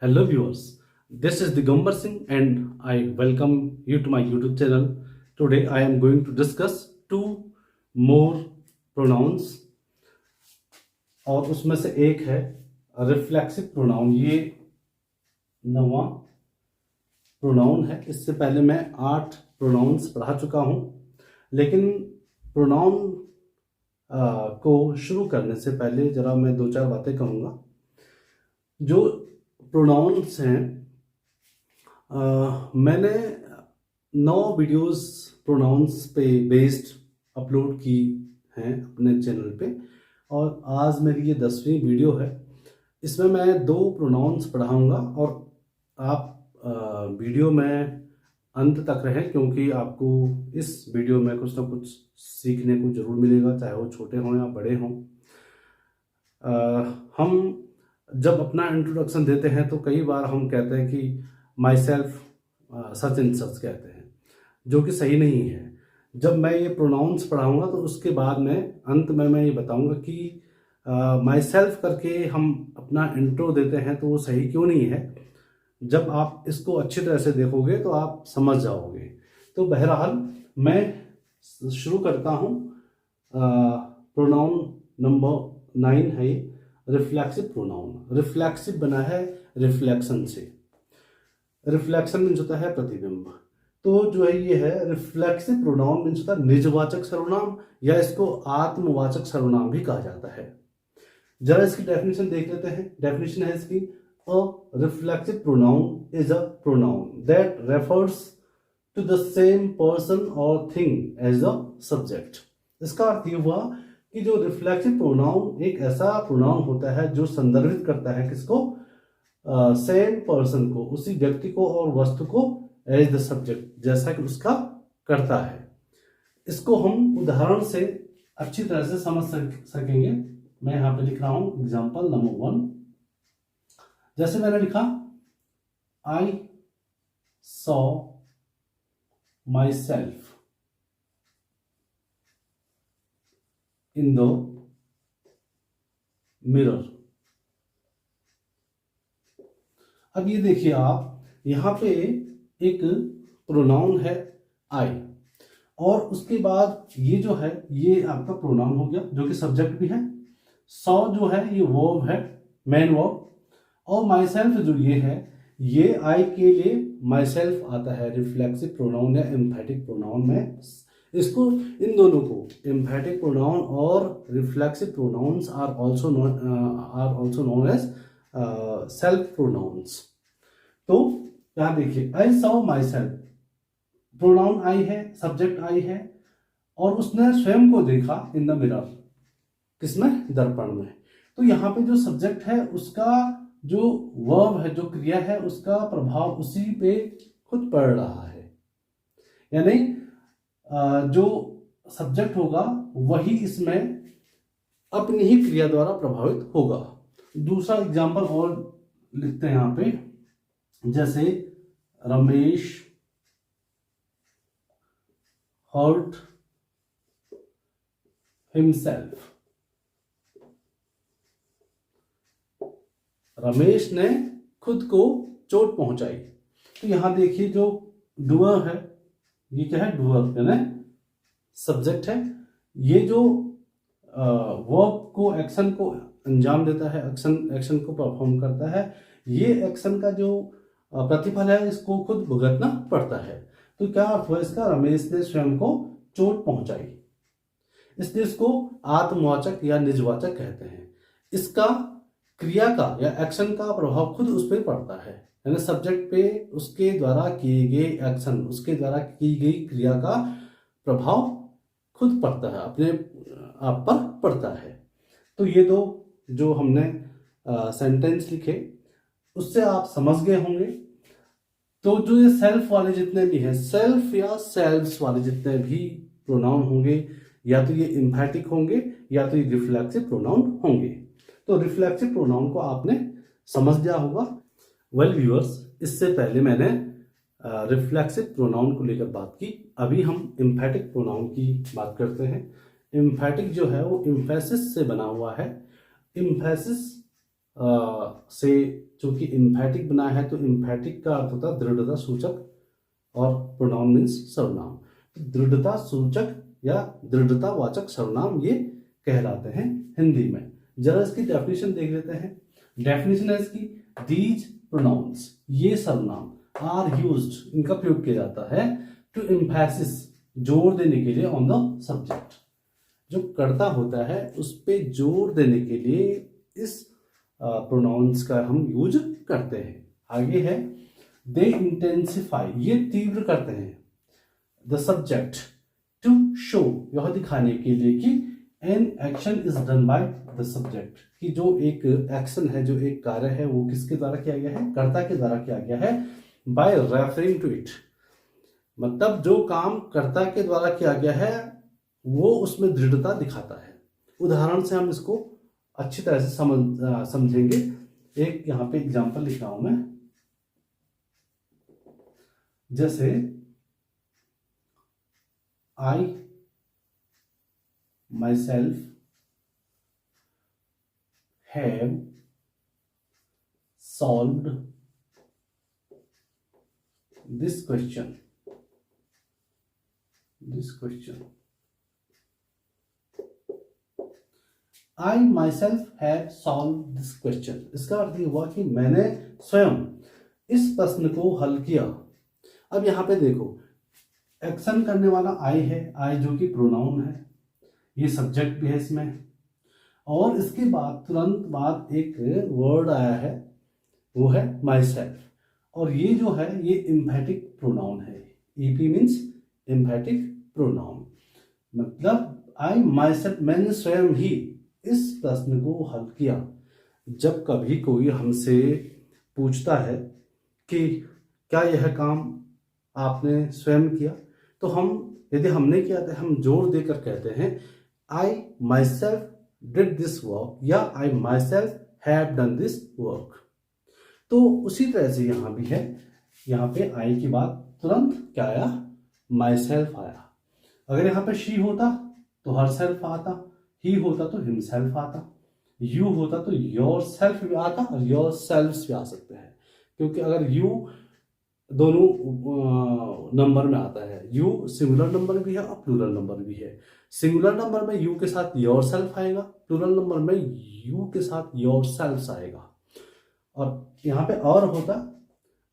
Hello viewers, this is Digambar Singh and I welcome you to my YouTube channel. Today I am going to discuss two more pronouns और उसमें से एक है reflexive pronoun. ये नवा pronoun है। इससे पहले मैं 8 प्रोनाउंस पढ़ा चुका हूँ, लेकिन प्रोनाउन को शुरू करने से पहले जरा मैं 2-4 बातें कहूँगा। जो प्रोनाउंस हैं, मैंने 9 वीडियोस प्रोनाउंस पे बेस्ड अपलोड की हैं अपने चैनल पे, और आज मेरी ये 10वीं वीडियो है। इसमें मैं 2 प्रोनाउंस पढ़ाऊँगा और आप वीडियो में अंत तक रहें, क्योंकि आपको इस वीडियो में कुछ ना कुछ सीखने को ज़रूर मिलेगा, चाहे वो छोटे हों या बड़े हों। हम जब अपना इंट्रोडक्शन देते हैं तो कई बार हम कहते हैं कि my self such and such कहते हैं, जो कि सही नहीं है। जब मैं ये प्रोनाउंस पढ़ाऊँगा तो उसके बाद में अंत में मैं ये बताऊँगा कि माई सेल्फ करके हम अपना इंट्रो देते हैं तो वो सही क्यों नहीं है। जब आप इसको अच्छी तरह से देखोगे तो आप समझ जाओगे। तो बहरहाल मैं शुरू करता हूँ। प्रोनाउन नंबर 9 है ये, रिफ्लेक्सिव प्रोनाउन। रिफ्लेक्सिव बना है रिफ्लेक्शन से। रिफ्लेक्शन मीन्स होता है प्रतिबिंब। तो जो है ये है रिफ्लेक्सिव प्रोनाउन मीन्स होता है निजवाचक सर्वनाम, या इसको आत्मवाचक सर्वनाम भी कहा जाता है। जरा इसकी डेफिनेशन देख लेते हैं। डेफिनेशन है इसकी, a reflexive pronoun is a pronoun that refers to the same person और थिंग एज अ सब्जेक्ट। इसका अर्थ ये हुआ कि जो रिफ्लेक्सिव प्रोनाउन एक ऐसा प्रोनाउन होता है जो संदर्भित करता है किसको, सेम पर्सन को, उसी व्यक्ति को और वस्तु को एज द सब्जेक्ट, जैसा कि उसका करता है। इसको हम उदाहरण से अच्छी तरह से समझ सकेंगे। मैं यहाँ पे लिख रहा हूं एग्जाम्पल नंबर 1। जैसे मैंने लिखा, आई saw my self in the mirror. अब ये देखिए आप, यहाँ पे एक प्रोनाउन है आई, और उसके बाद ये जो है ये आपका प्रोनाउन हो गया जो कि सब्जेक्ट भी है। सॉ जो है ये वर्ब है, मेन वर्ब, और माई सेल्फ जो ये है, ये आई के लिए माई सेल्फ आता है रिफ्लेक्सिव प्रोनाउन या एम्फेटिक प्रोनाउन में। इसको, इन दोनों को, एम्फेटिक प्रोनाउन और reflexive pronouns are also known as self pronouns. तो यहां देखिए, I saw myself, pronoun I है, सब्जेक्ट आई है, और उसने स्वयं को देखा इन द मिरर, किसमें, दर्पण में। तो यहाँ पे जो सब्जेक्ट है उसका जो वर्ब है, जो क्रिया है, उसका प्रभाव उसी पे खुद पड़ रहा है, यानी जो सब्जेक्ट होगा वही इसमें अपनी ही क्रिया द्वारा प्रभावित होगा। दूसरा एग्जाम्पल और लिखते हैं यहाँ पे, जैसे रमेश हर्ट हिमसेल्फ। रमेश ने खुद को चोट पहुंचाई। तो यहां देखिए जो डूअर है, ये क्या है, डूअर यानी सब्जेक्ट है। ये जो वर्ब को, एक्शन को अंजाम देता है, एक्शन को परफॉर्म करता है, ये एक्शन का जो प्रतिफल है इसको खुद भुगतना पड़ता है। तो क्या अर्थ हुआ इसका, रमेश ने स्वयं को चोट पहुंचाई। इसलिए इसको आत्मवाचक या निजवाचक कहते हैं। इसका क्रिया का या एक्शन का प्रभाव खुद उस पर पड़ता है, यानी सब्जेक्ट पे उसके द्वारा किए गए एक्शन, उसके द्वारा की गई क्रिया का प्रभाव खुद पड़ता है, अपने आप पर पड़ता है। तो ये दो जो हमने सेंटेंस लिखे उससे आप समझ गए होंगे। तो जो ये सेल्फ वाले जितने भी हैं, सेल्फ या सेल्व्स वाले जितने भी प्रोनाउन होंगे, या तो ये एम्फेटिक होंगे या तो ये रिफ्लेक्सिव प्रोनाउन होंगे। तो रिफ्लेक्सिव प्रोनाउन को आपने समझ लिया होगा। वेल व्यूअर्स, इससे पहले मैंने रिफ्लेक्सिव प्रोनाउन को लेकर बात की, अभी हम एम्फेटिक प्रोनाउन की बात करते हैं। एम्फेटिक जो है वो एम्फेसिस से बना हुआ है। एम्फेसिस से चूंकि इम्फेटिक बना है, तो इम्फेटिक का अर्थ होता है दृढ़ता सूचक, और प्रोनाउन मीन्स सर्वनाम। दृढ़ता सूचक या दृढ़ता वाचक सर्वनाम ये कहलाते हैं हिंदी में। जरा इसकी डेफिनेशन देख लेते हैं। डेफिनेशन है इसकी, दीज प्रोनाउंस, ये सर्वनाम, आर यूज्ड, इनका प्रयोग किया जाता है, टू एम्फेसिस, जोर देने के लिए, ऑन द सब्जेक्ट, जो कर्ता होता है उस पे जोर देने के लिए इस प्रोनाउंस का हम यूज करते हैं। आगे है, दे इंटेंसिफाई, ये तीव्र करते हैं, द सब्जेक्ट, टू शो, यह दिखाने के लिए कि an action is done by the subject, कि जो एक एक्शन है, जो एक कार्य है, वो किसके द्वारा किया गया है, कर्ता के द्वारा किया गया है, बाय रेफरिंग टू इट, मतलब जो काम कर्ता के द्वारा किया गया है वो उसमें दृढ़ता दिखाता है। उदाहरण से हम इसको अच्छी तरह से समझेंगे। एक यहाँ पे एग्जांपल लिख रहा हूं मैं, जैसे I myself have solved this question, I myself have solve this question, इसका अर्थ ये हुआ कि मैंने स्वयं इस प्रश्न को हल किया। अब यहां पे देखो, एक्शन करने वाला आई है, आई जो कि प्रोनाउन है, ये सब्जेक्ट भी है इसमें, और इसके बाद तुरंत बाद एक वर्ड आया है, वो है माई सेल्फ, और ये जो है ये एम्फेटिक प्रोनाउन है। ईपी मीन्स एम्फेटिक प्रोनाउन, मतलब आई माई सेल्फ, मैंने स्वयं ही इस प्रश्न को हल किया। जब कभी कोई हमसे पूछता है कि क्या यह काम आपने स्वयं किया, तो हम, यदि हमने किया तो हम जोर देकर कहते हैं I myself did this work, या I myself have done this work. तो उसी तरह से यहां भी है, यहां पे आई की बात तुरंत क्या आया, माई सेल्फ आया। अगर यहाँ पे शी होता तो हर सेल्फ आता, ही होता तो हिमसेल्फ आता, यू होता तो योर सेल्फ भी आता, और योर सेल्फ्स भी आ सकते हैं, क्योंकि अगर यू दोनों नंबर में आता है, यू सिंगुलर नंबर भी है और प्लूरल नंबर भी है। सिंगुलर नंबर में यू के साथ योर सेल्फ आएगा, प्लूरल नंबर में यू के साथ योर सेल्फ्स आएगा, और यहाँ पे और होता,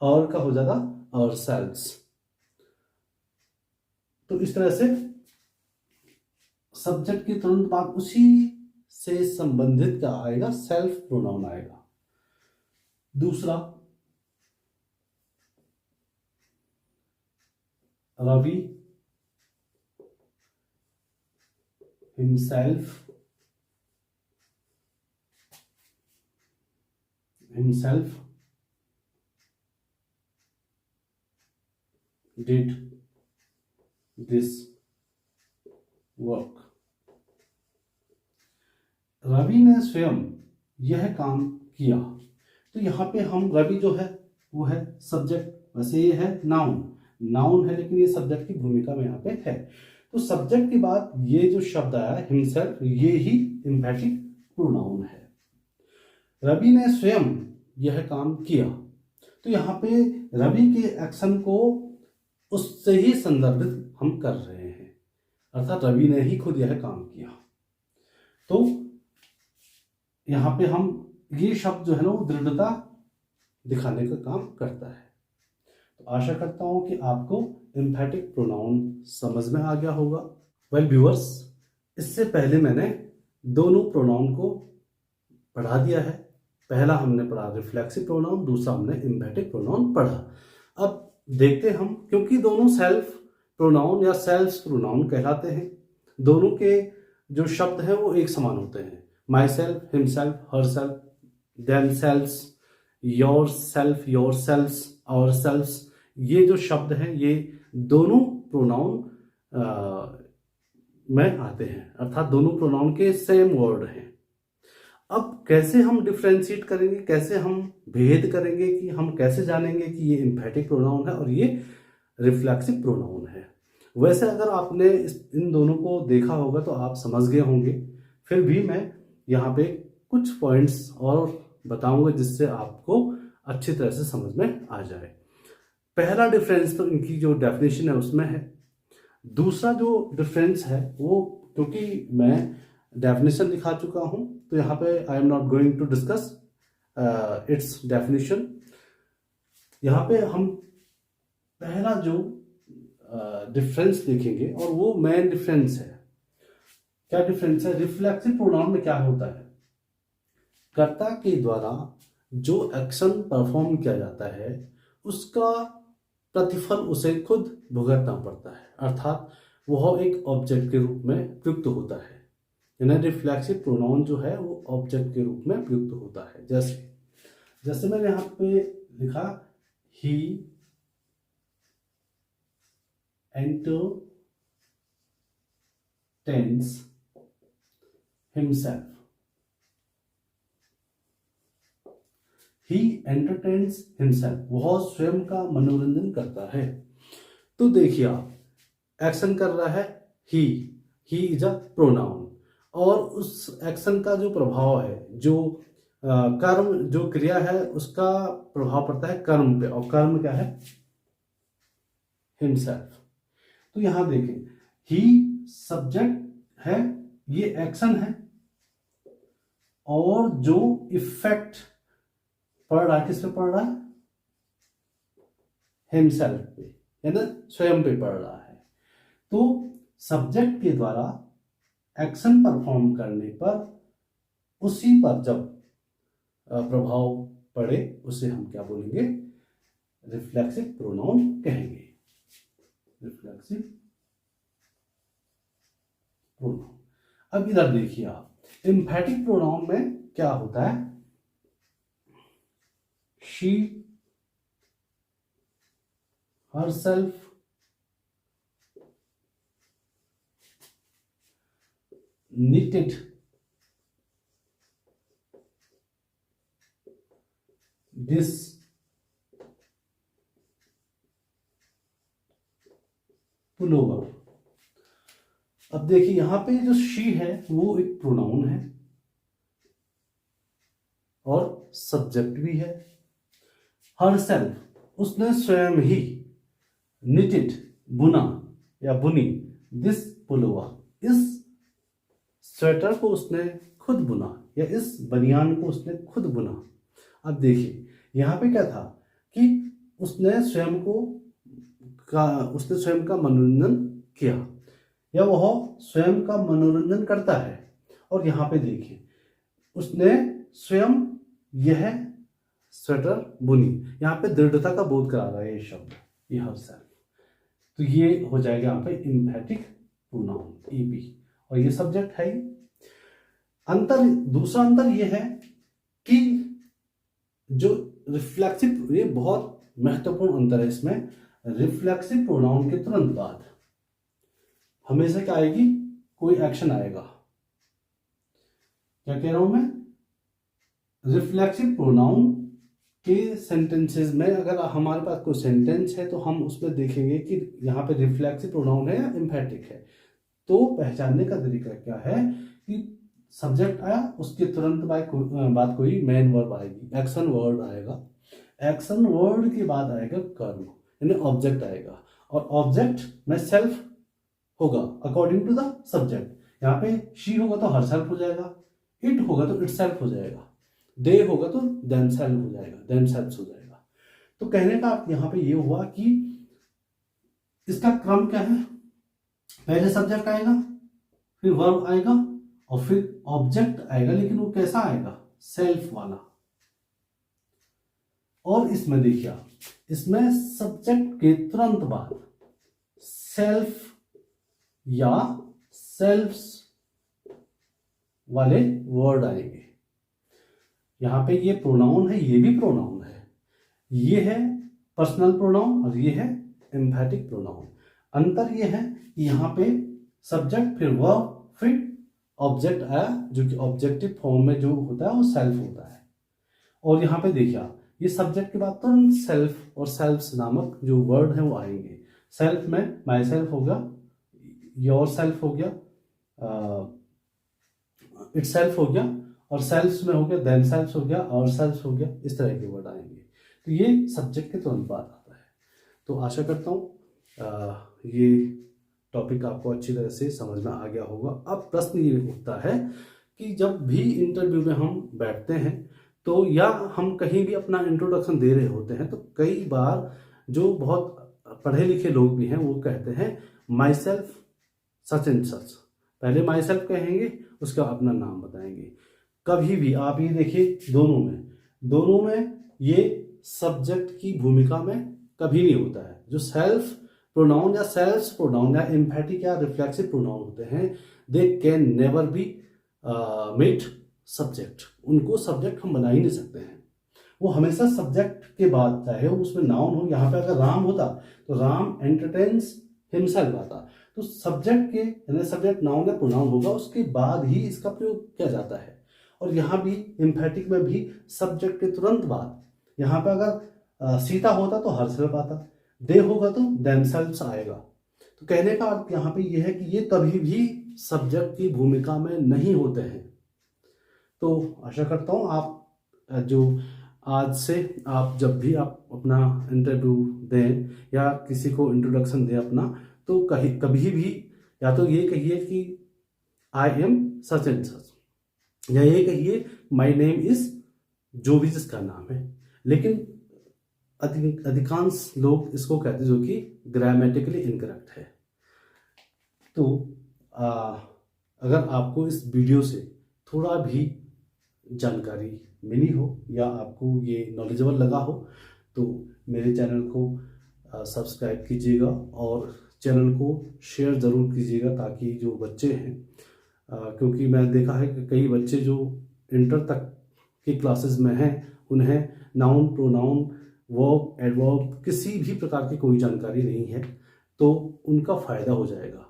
और का हो जाता और सेल्फ्स। तो इस तरह से सब्जेक्ट के तुरंत बाद उसी से संबंधित क्या आएगा, सेल्फ प्रोनाउन आएगा। दूसरा, Ravi himself did this work, Ravi ने स्वयं यह काम किया। तो यहाँ पे हम, रवि जो है वो है सब्जेक्ट, वैसे ये है नाउन है, लेकिन ये सब्जेक्ट की भूमिका में यहाँ पे है। तो सब्जेक्ट के बाद ये जो शब्द आया हिमसेल्फ, ये ही एम्फेटिक प्रोनाउन है। रवि ने स्वयं यह काम किया, तो यहाँ पे रवि के एक्शन को उससे ही संदर्भित हम कर रहे हैं, अर्थात रवि ने ही खुद यह काम किया। तो यहाँ पे हम, ये शब्द जो है ना वो दृढ़ता दिखाने का काम करता है। तो आशा करता हूं कि आपको एम्फेटिक प्रोनाउन समझ में आ गया होगा। वेल व्यूअर्स, इससे पहले मैंने दोनों प्रोनाउन को पढ़ा दिया है। पहला हमने पढ़ा रिफ्लेक्सिव प्रोनाउन, दूसरा हमने एम्फेटिक प्रोनाउन पढ़ा। अब देखते हम, क्योंकि दोनों सेल्फ प्रोनाउन या सेल्फ्स प्रोनाउन कहलाते हैं, दोनों के जो शब्द हैं वो एक समान होते हैं। Myself, himself, herself, themselves, yourself, yourselves, ourselves, ये जो शब्द हैं ये दोनों प्रोनाउन में आते हैं, अर्थात दोनों प्रोनाउन के सेम वर्ड हैं। अब कैसे हम डिफ्रेंशिएट करेंगे, कैसे हम भेद करेंगे, कि हम कैसे जानेंगे कि ये एम्फेटिक प्रोनाउन है और ये रिफ्लेक्सिव प्रोनाउन है। वैसे अगर आपने इन दोनों को देखा होगा तो आप समझ गए होंगे, फिर भी मैं यहाँ पे कुछ पॉइंट्स और बताऊंगा जिससे आपको अच्छी तरह से समझ में आ जाए। पहला डिफरेंस तो इनकी जो डेफिनेशन है उसमें है। दूसरा जो डिफरेंस है वो, क्योंकि मैं डेफिनेशन दिखा चुका हूं तो यहाँ पे I am not going to discuss its definition. यहाँ पे हम पहला जो डिफरेंस देखेंगे और वो मेन डिफरेंस है। क्या डिफरेंस है? रिफ्लेक्सिव प्रोनाउन में क्या होता है, कर्ता के द्वारा जो एक्शन परफॉर्म किया जाता है उसका प्रतिफल उसे खुद भुगतना पड़ता है, अर्थात वह एक ऑब्जेक्ट के रूप में प्रयुक्त होता है। यानी रिफ्लेक्सिव प्रोनाउन जो है वो ऑब्जेक्ट के रूप में प्रयुक्त होता है। जैसे जैसे मैंने यहाँ पे लिखा, ही entertains himself. He entertains himself. वह स्वयं का मनोरंजन करता है। तो देखिए आप, एक्शन कर रहा है he इज अ प्रोनाउन, और उस एक्शन का जो प्रभाव है, जो कर्म, जो क्रिया है, उसका प्रभाव पड़ता है कर्म पे, और कर्म क्या है? himself। तो यहां देखें, ही सब्जेक्ट है, ये एक्शन है, और जो इफेक्ट पड़ रहा है किस पे पड़ रहा है? हिमसेल्फ पे, यानी स्वयं पे पड़ रहा है। तो सब्जेक्ट के द्वारा एक्शन परफॉर्म करने पर उसी पर जब प्रभाव पड़े उसे हम क्या बोलेंगे? रिफ्लेक्सिव प्रोनाउन कहेंगे। Reflexive pronoun. अब इधर देखिए आप, एम्फैटिक प्रोनाउन में क्या होता है? She, herself, knitted, this, pullover। अब देखिए यहां पे जो शी है वो एक प्रोनाउन है और सब्जेक्ट भी है। herself, उसने स्वयं ही, knitted, बुना या बुनी, this pullover, इस स्वेटर को उसने खुद बुना, या इस बनियान को उसने खुद बुना। अब देखिए यहां पे क्या था कि उसने स्वयं का मनोरंजन किया, या वह स्वयं का मनोरंजन करता है। और यहां पे देखिए उसने स्वयं यह स्वेटर बुनी, यहाँ पे दृढ़ता का बोध करा रहा है ये शब्द, ये herself। तो ये हो जाएगा यहाँ पे एम्फैटिक प्रोनाउन, ईपी, और ये सब्जेक्ट है। दूसरा अंतर ये है कि जो रिफ्लेक्सिव, ये बहुत महत्वपूर्ण अंतर है इसमें, रिफ्लेक्सिव प्रोनाउन के तुरंत बाद हमेशा क्या आएगी? कोई एक्शन आएगा। क्या कह रहा हूं मैं? रिफ्लेक्सिव प्रोनाउन के सेंटेंसेस में अगर हमारे पास कोई सेंटेंस है तो हम उसमें देखेंगे कि यहाँ पे रिफ्लेक्सिव प्रोनाउन है या एम्फैटिक है। तो पहचानने का तरीका क्या है कि सब्जेक्ट आया, उसके तुरंत बाद कोई मेन वर्ब आएगी, एक्शन वर्ड आएगा, एक्शन वर्ड के बाद आएगा कर्म, यानी ऑब्जेक्ट आएगा, और ऑब्जेक्ट में सेल्फ होगा अकॉर्डिंग टू द सब्जेक्ट। यहाँ पे शी होगा तो हरसेल्फ हो जाएगा, इट होगा तो इटसेल्फ हो जाएगा, दे होगा तो देमसेल्फ हो जाएगा, देमसेल्व्स हो जाएगा। तो कहने का अर्थ यहाँ पे ये हुआ कि इसका क्रम क्या है? पहले सब्जेक्ट आएगा, फिर वर्ब आएगा, और फिर ऑब्जेक्ट आएगा, लेकिन वो कैसा आएगा? सेल्फ वाला। और इसमें देखिए, इसमें सब्जेक्ट के तुरंत बाद सेल्फ या सेल्फ्स वाले वर्ड आएंगे। यहां पे ये प्रोनाउन है, ये भी प्रोनाउन है, ये है पर्सनल प्रोनाउन और ये है एम्फैटिक प्रोनाउन। अंतर ये है कि यहाँ पे सब्जेक्ट, फिर वर्ब, फिर ऑब्जेक्ट आया, जो कि ऑब्जेक्टिव फॉर्म में जो होता है वो सेल्फ होता है। और यहाँ पे देखिए आप, ये सब्जेक्ट के बाद तुरंत सेल्फ और सेल्फ्स नामक जो वर्ड है वो आएंगे। सेल्फ में माई सेल्फ होगा, योर सेल्फ हो गया, इट सेल्फ हो गया, और सेल्फ्स में हो गया, देम सेल्फ्स हो गया, और सेल्फ्स हो गया, इस तरह के वर्ड आएंगे। तो ये सब्जेक्ट के तुरंत बाद आता है। तो आशा करता हूँ ये टॉपिक आपको अच्छी तरह से समझ में आ गया होगा। अब प्रश्न ये उठता है कि जब भी इंटरव्यू में हम बैठते हैं तो या हम कहीं भी अपना इंट्रोडक्शन दे रहे होते हैं तो कई बार जो बहुत पढ़े लिखे लोग भी हैं वो कहते हैं my self such and such. पहले माई सेल्फ कहेंगे, उसका अपना नाम बताएंगे। कभी भी आप ये देखिए दोनों में ये सब्जेक्ट की भूमिका में कभी नहीं होता है। जो सेल्फ प्रोनाउन या सेल्फ प्रोनाउन या एम्फैटिक या रिफ्लेक्सिव प्रोनाउन होते हैं, they can never be made subject. उनको सब्जेक्ट हम बना ही नहीं सकते हैं। वो हमेशा सब्जेक्ट के बाद, चाहे उसमें नाउन हो, यहाँ पे अगर राम होता तो राम एंटरटेन्स हिमसेल्फ आता। तो सब्जेक्ट के यानी सब्जेक्ट नाउन या प्रोनाउन होगा, उसके बाद ही इसका प्रयोग किया जाता है। और यहाँ भी एम्फैटिक में भी सब्जेक्ट के तुरंत बाद, यहाँ पे अगर सीता होता तो हरसेल्फ आता, दे होगा तो देमसेल्व्स आएगा। तो कहने का अर्थ यहाँ पे ये है कि ये कभी भी सब्जेक्ट की भूमिका में नहीं होते हैं। तो आशा करता हूँ आप जो आज से आप जब भी आप अपना इंटरव्यू दें या किसी को इंट्रोडक्शन दें अपना, तो कभी भी या तो ये कहिए कि I am such and such, या ये कहिए माई नेम इज, जो भी जिसका नाम है। लेकिन अधिकांश लोग इसको कहते हैं जो कि ग्रामेटिकली इनकरेक्ट है। तो अगर आपको इस वीडियो से थोड़ा भी जानकारी मिली हो या आपको ये नॉलेजेबल लगा हो तो मेरे चैनल को सब्सक्राइब कीजिएगा और चैनल को शेयर ज़रूर कीजिएगा, ताकि जो बच्चे हैं, क्योंकि मैं देखा है कि कई बच्चे जो इंटर तक की क्लासेस में हैं उन्हें नाउन, प्रोनाउन, वर्ब, एडवर्ब किसी भी प्रकार की कोई जानकारी नहीं है, तो उनका फ़ायदा हो जाएगा।